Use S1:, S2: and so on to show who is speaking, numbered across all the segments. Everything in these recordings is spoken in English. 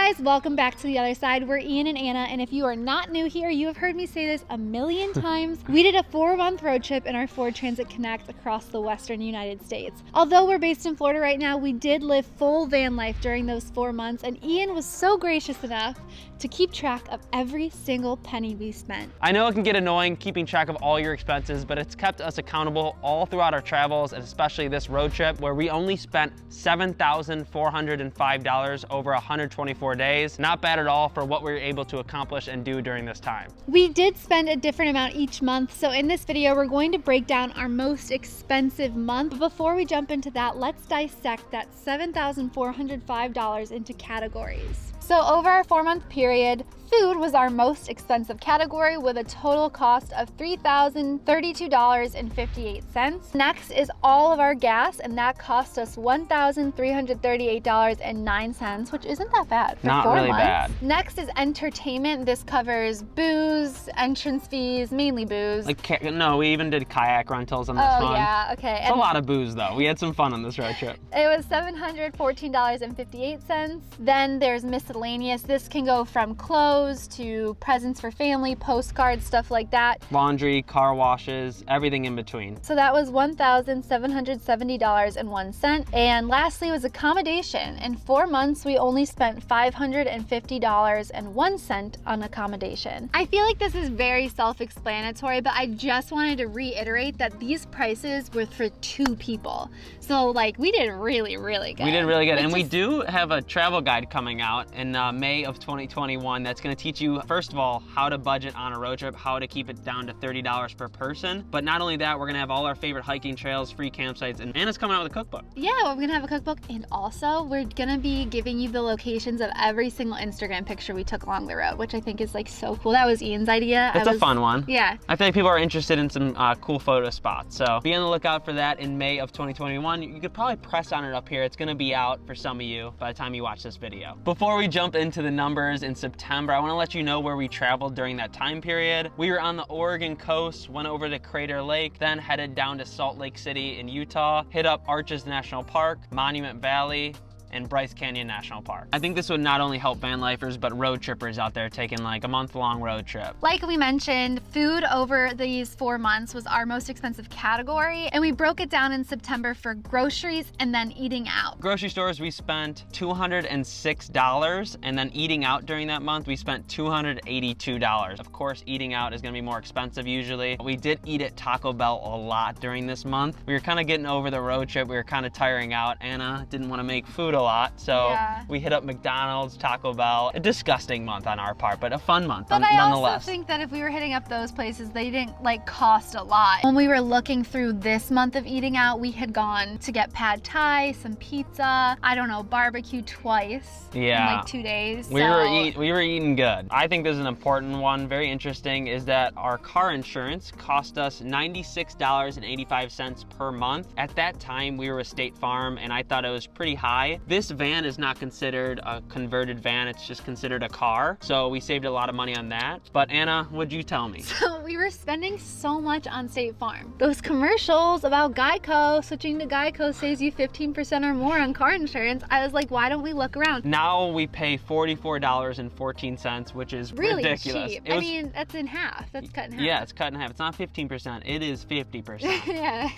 S1: guys, welcome back to The Other Side. We're Ian and Anna, and if you are not new here, you have heard me say this a million times. We did a 4-month road trip in our Ford Transit Connect across the western United States. Although we're based in Florida right now, we did live full van life during those 4 months, and Ian was so gracious enough to keep track of every single penny we spent.
S2: I know it can get annoying keeping track of all your expenses, but it's kept us accountable all throughout our travels, and especially this road trip where we only spent $7,405 over 124 days. Not bad at all for what we were able to accomplish and do during this time.
S1: We did spend a different amount each month, so in this video we're going to break down our most expensive month. But before we jump into that, let's dissect that $7,405 into categories. So over our 4-month period, food was our most expensive category with a total cost of $3,032.58. Next is all of our gas, and that cost us $1,338.09, which isn't that bad for
S2: Not
S1: 4
S2: really
S1: months.
S2: bad.
S1: Next is entertainment. This covers booze, entrance fees, mainly booze.
S2: No, we even did kayak rentals on this one.
S1: Oh yeah, okay.
S2: It's a lot of booze though. We had some fun on this road trip.
S1: It was $714.58. Then there's miscellaneous. This can go from clothes to presents for family, postcards, stuff like that.
S2: Laundry, car washes, everything in between.
S1: So that was $1,770.01. And lastly was accommodation. In 4 months, we only spent $550.01 on accommodation. I feel like this is very self-explanatory, but I just wanted to reiterate that these prices were for 2 people. So like we did really, really good.
S2: We did really good. And we do have a travel guide coming out in May of 2021 that's going to teach you, first of all, how to budget on a road trip, how to keep it down to $30 per person. But not only that, we're going to have all our favorite hiking trails, free campsites, and Anna's coming out with a cookbook.
S1: Yeah, we're going to have a cookbook, and also we're going to be giving you the locations of every single Instagram picture we took along the road, which I think is like so cool. That was Ian's idea.
S2: It's a fun one.
S1: Yeah.
S2: I feel like people are interested in some cool photo spots. So be on the lookout for that in May of 2021. You could probably press on it up here. It's going to be out for some of you by the time you watch this video. Before we jump into the numbers in September, I want to let you know where we traveled during that time period. We were on the Oregon coast, went over to Crater Lake, then headed down to Salt Lake City in Utah, hit up Arches National Park, Monument Valley, and Bryce Canyon National Park. I think this would not only help van lifers, but road trippers out there taking like a month-long road trip.
S1: Like we mentioned, food over these 4 months was our most expensive category, and we broke it down in September for groceries and then eating out.
S2: Grocery stores, we spent $206, and then eating out during that month, we spent $282. Of course, eating out is gonna be more expensive usually. We did eat at Taco Bell a lot during this month. We were kind of getting over the road trip. We were kind of tiring out. Anna didn't want to make food a lot, so yeah, we hit up McDonald's, Taco Bell. A disgusting month on our part, but a fun month nonetheless.
S1: But I also think that if we were hitting up those places, they didn't like cost a lot. When we were looking through this month of eating out, we had gone to get pad thai, some pizza, I don't know, barbecue twice in like 2 days.
S2: We were eating good. I think there's an important one, very interesting, is that our car insurance cost us $96.85 per month. At that time, we were with State Farm, and I thought it was pretty high. This van is not considered a converted van, it's just considered a car. So we saved a lot of money on that. But Anna, what'd you tell me?
S1: So we were spending so much on State Farm. Those commercials about Geico, switching to Geico saves you 15% or more on car insurance. I was like, why don't we look around?
S2: Now we pay $44.14, which is
S1: really
S2: ridiculous.
S1: Cheap. I mean, that's in half. That's cut in half.
S2: Yeah, it's cut in half. It's not 15%, it is 50%.
S1: Yeah.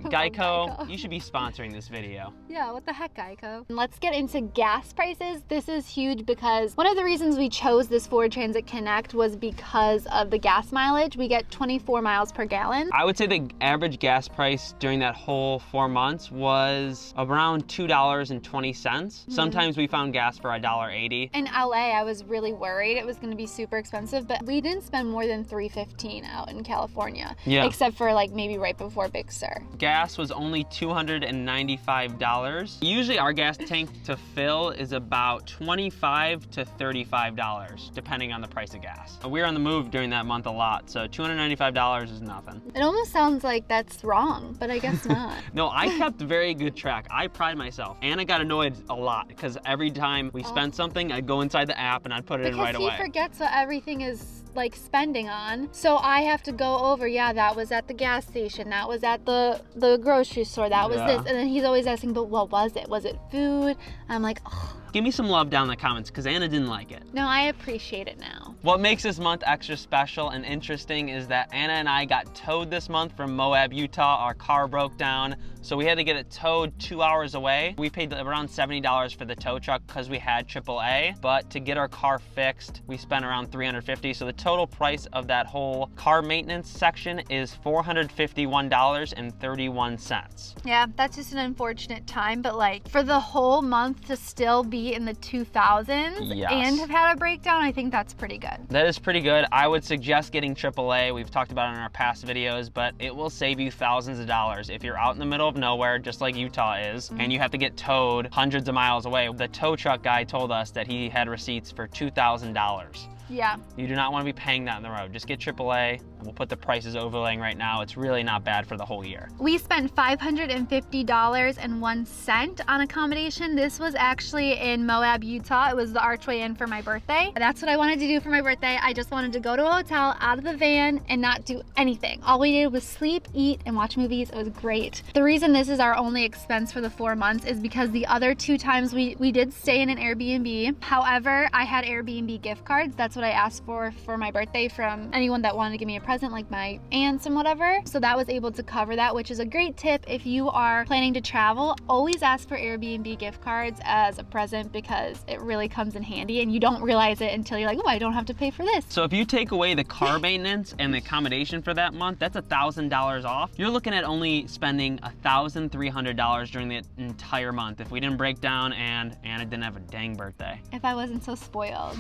S2: Geico, you should be sponsoring this video.
S1: Yeah, what the heck, Geico? Let's get into gas prices. This is huge because one of the reasons we chose this Ford Transit Connect was because of the gas mileage. We get 24 miles per gallon.
S2: I would say the average gas price during that whole 4 months was around $2.20. Sometimes we found gas for $1.80.
S1: In LA, I was really worried it was going to be super expensive, but we didn't spend more than $3.15 out in California.
S2: Yeah.
S1: Except for like maybe right before Big Sur.
S2: Gas was only $295. Usually our gas tank to fill is about $25 to $35, depending on the price of gas. We were on the move during that month a lot, so $295 is nothing.
S1: It almost sounds like that's wrong, but I guess not.
S2: No, I kept very good track. I pride myself. Anna got annoyed a lot because every time we spent something, I'd go inside the app and I'd put it in right away.
S1: Because he forgets what everything is like spending on. So I have to go over, yeah, that was at the gas station, that was at the grocery store, that was this. And then he's always asking, but what was it? Was it food? I'm like, oh.
S2: Give me some love down in the comments because Anna didn't like it.
S1: No, I appreciate it now.
S2: What makes this month extra special and interesting is that Anna and I got towed this month from Moab, Utah. Our car broke down, so we had to get it towed 2 hours away. We paid around $70 for the tow truck because we had AAA, but to get our car fixed, we spent around $350. So the total price of that whole car maintenance section is $451.31.
S1: Yeah, that's just an unfortunate time, but like for the whole month to still be in the 2000s
S2: Yes.
S1: and have had a breakdown, I think that's pretty good.
S2: That is pretty good. I would suggest getting AAA. We've talked about it in our past videos, but it will save you thousands of dollars. If you're out in the middle of nowhere, just like Utah is, and you have to get towed hundreds of miles away, the tow truck guy told us that he had receipts for $2,000.
S1: Yeah.
S2: You do not want to be paying that on the road. Just get AAA. We'll put the prices overlaying right now. It's really not bad for the whole year.
S1: We spent $550.01 on accommodation. This was actually in Moab, Utah. It was the Archway Inn for my birthday. That's what I wanted to do for my birthday. I just wanted to go to a hotel out of the van and not do anything. All we did was sleep, eat, and watch movies. It was great. The reason this is our only expense for the 4 months is because the other 2 times we did stay in an Airbnb. However, I had Airbnb gift cards. That's what I asked for my birthday from anyone that wanted to give me a present, like my aunts and whatever. So that was able to cover that, which is a great tip if you are planning to travel. Always ask for Airbnb gift cards as a present because it really comes in handy and you don't realize it until you're like, oh, I don't have to pay for this.
S2: So if you take away the car maintenance and the accommodation for that month, that's $1,000 off. You're looking at only spending $1,300 during the entire month if we didn't break down and Anna didn't have a dang birthday.
S1: If I wasn't so spoiled.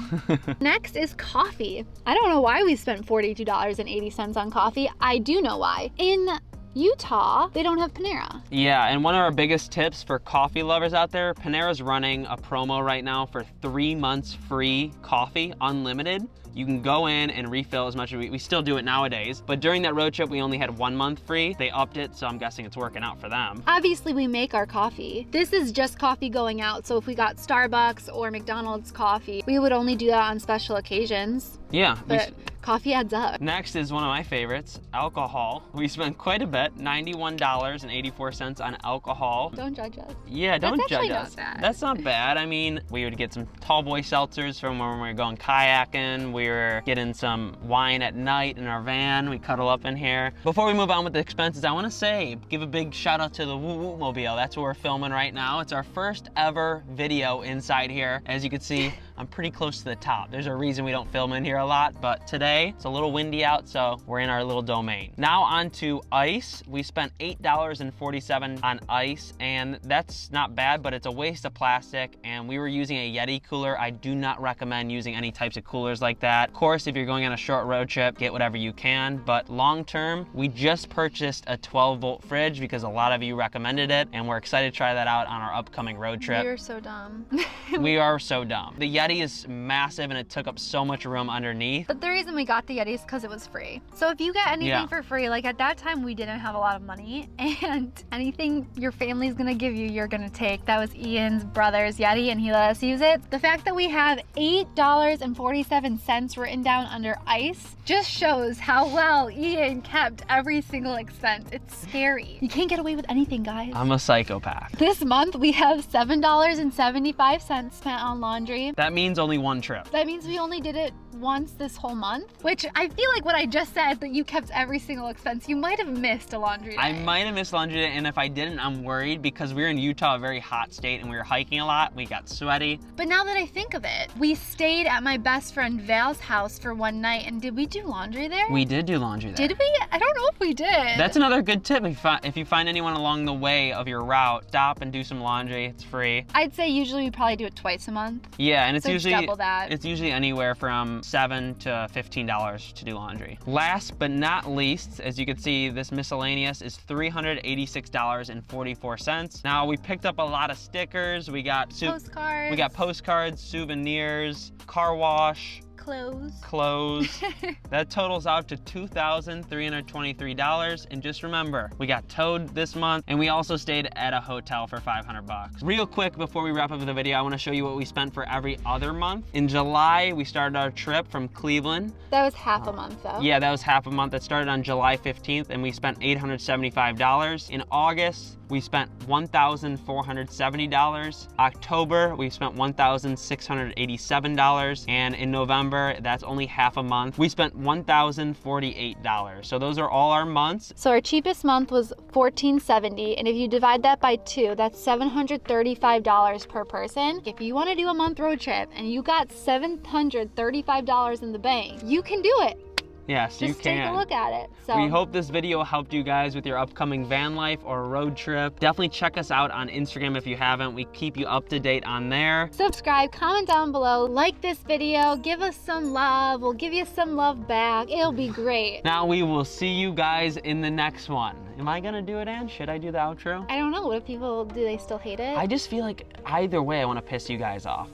S1: Next is coffee. I don't know why we spent $42.80 on coffee. I do know why. In Utah, they don't have Panera.
S2: Yeah, and one of our biggest tips for coffee lovers out there, Panera's running a promo right now for 3 months free coffee, unlimited. You can go in and refill as much as we still do it nowadays, but during that road trip, we only had 1 month free. They upped it, so I'm guessing it's working out for them.
S1: Obviously, we make our coffee. This is just coffee going out, so if we got Starbucks or McDonald's coffee, we would only do that on special occasions.
S2: Yeah.
S1: But coffee adds up.
S2: Next is one of my favorites, alcohol. We spent quite a bit, $91.84 on alcohol.
S1: Don't judge us.
S2: Yeah, don't judge
S1: That's
S2: us.
S1: not bad.
S2: That's not bad. I mean, we would get some tall boy seltzers from when we were going kayaking. We were getting some wine at night in our van. We cuddle up in here. Before we move on with the expenses, I want to give a big shout out to the Woo Woo Mobile. That's what we're filming right now. It's our first ever video inside here. As you can see, I'm pretty close to the top. There's a reason we don't film in here a lot, but today it's a little windy out, so we're in our little domain. Now on to ice. We spent $8.47 on ice, and that's not bad, but it's a waste of plastic, and we were using a Yeti cooler. I do not recommend using any types of coolers like that. Of course, if you're going on a short road trip, get whatever you can, but long term, we just purchased a 12-volt fridge because a lot of you recommended it, and we're excited to try that out on our upcoming road trip.
S1: You're so dumb.
S2: We are so dumb. The Yeti is massive and it took up so much room underneath.
S1: But the reason we got the Yeti is because it was free. So if you get anything for free, like at that time we didn't have a lot of money, and anything your family's gonna give you, you're gonna take. That was Ian's brother's Yeti and he let us use it. The fact that we have $8.47 written down under ice just shows how well Ian kept every single expense. It's scary. You can't get away with anything, guys.
S2: I'm a psychopath.
S1: This month we have $7.75 spent on laundry.
S2: That means only one trip.
S1: That means we only did it once this whole month, which I feel like what I just said, that you kept every single expense. You might have missed a laundry day.
S2: I might have missed laundry day, and if I didn't, I'm worried because we're in Utah, a very hot state, and we were hiking a lot. We got sweaty.
S1: But now that I think of it, we stayed at my best friend Val's house for one night, and did we do laundry there?
S2: We did do laundry there.
S1: Did we? I don't know if we did.
S2: That's another good tip. If you find anyone along the way of your route, stop and do some laundry. It's free.
S1: I'd say usually we probably do it twice a month.
S2: Yeah, and it's
S1: So
S2: usually
S1: double that.
S2: It's usually anywhere from $7 to $15 to do laundry. Last but not least, as you can see, this miscellaneous is $386.44. Now we picked up a lot of stickers. We got
S1: Postcards.
S2: We got postcards, souvenirs, car wash,
S1: Clothes.
S2: That totals out to $2,323. And just remember, we got towed this month and we also stayed at a hotel for $500. Real quick before we wrap up the video, I want to show you what we spent for every other month. In July, we started our trip from Cleveland.
S1: That was half a month though.
S2: Yeah, that was half a month. That started on July 15th and we spent $875. In August, we spent $1,470. October, we spent $1,687. And in November, that's only half a month, we spent $1,048. So those are all our months.
S1: So our cheapest month was $1,470, and if you divide that by 2, that's $735 per person. If you want to do a month road trip and you got $735 in the bank, you can do it.
S2: Yes, you can.
S1: Just take a look at it. So
S2: we hope this video helped you guys with your upcoming van life or road trip. Definitely check us out on Instagram if you haven't. We keep you up to date on there.
S1: Subscribe, comment down below, like this video, give us some love. We'll give you some love back. It'll be great.
S2: Now we will see you guys in the next one. Am I gonna do it, Ann? Should I do the outro?
S1: I don't know. What if people, do they still hate it?
S2: I just feel like either way I want to piss you guys off.